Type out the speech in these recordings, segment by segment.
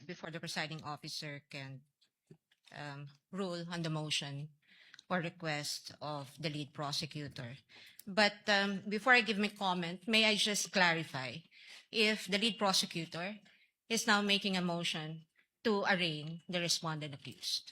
before the presiding officer can rule on the motion or request of the lead prosecutor. But before I give my comment, may I just clarify if the lead prosecutor is now making a motion to arraign the respondent accused.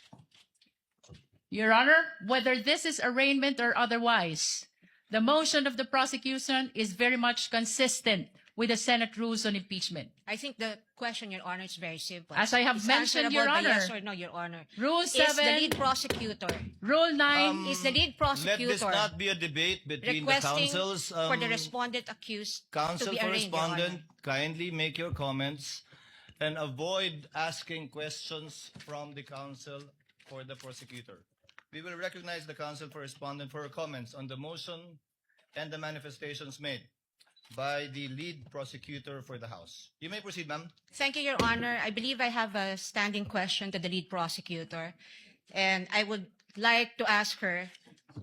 Your Honor, whether this is arraignment or otherwise, the motion of the prosecution is very much consistent with the Senate rules on impeachment. I think the question, Your Honor, is very simple. As I have It's mentioned, Your answerable by Honor, yes or no, Your Honor. Rule Is the 7, lead prosecutor, Rule 9, is the lead Let prosecutor this not be a debate between the requesting councils. for the respondent accused to Counsel be for arraigned, Your Honor? respondent, kindly make your comments and avoid asking questions from the counsel for the prosecutor. We will recognize the counsel for respondent for her comments on the motion and the manifestations made by the lead prosecutor for the House. You may proceed, ma'am. Thank you, Your Honor. I believe I have a standing question to the lead prosecutor, and I would like to ask her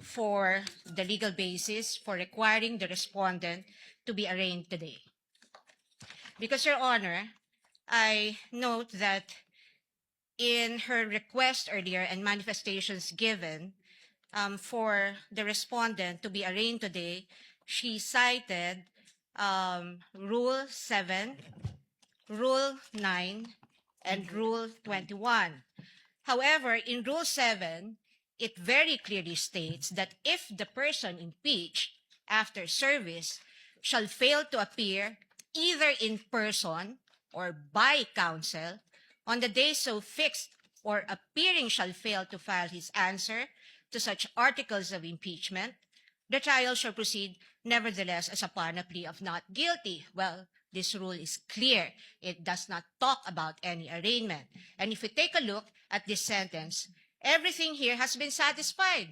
for the legal basis for requiring the respondent to be arraigned today. Because, Your Honor, I note that in her request earlier and manifestations given for the respondent to be arraigned today, she cited Rule 7, Rule 9, and Rule 21. However, in Rule 7, it very clearly states that if the person impeached after service shall fail to appear either in person or by counsel on the day so fixed, or appearing shall fail to file his answer to such articles of impeachment, the trial shall proceed nevertheless as upon a plea of not guilty. Well, this rule is clear. It does not talk about any arraignment. And if we take a look at this sentence, everything here has been satisfied.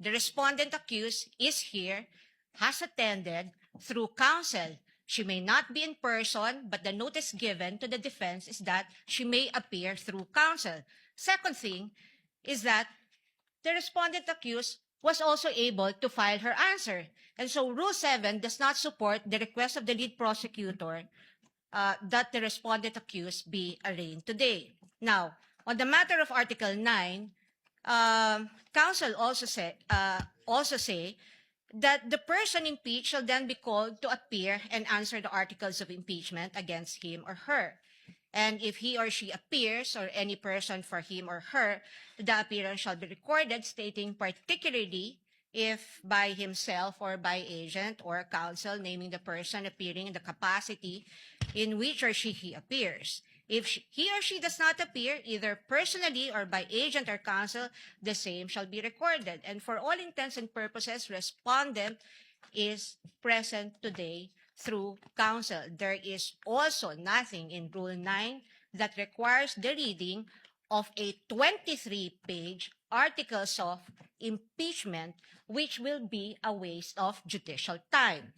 The respondent accused is here, has attended through counsel. She may not be in person, but the notice given to the defense is that she may appear through counsel. Second thing is that the respondent accused was also able to file her answer. And so Rule 7 does not support the request of the lead prosecutor that the respondent accused be arraigned today. Now, on the matter of Article 9, counsel also say that the person impeached shall then be called to appear and answer the articles of impeachment against him or her. And if he or she appears, or any person for him or her, the appearance shall be recorded, stating particularly if by himself or by agent or counsel, naming the person appearing in the capacity in which or he appears. If he or she does not appear, either personally or by agent or counsel, the same shall be recorded. And for all intents and purposes, respondent is present today through counsel. There is also nothing in Rule 9 that requires the reading of a 23-page articles of impeachment, which will be a waste of judicial time.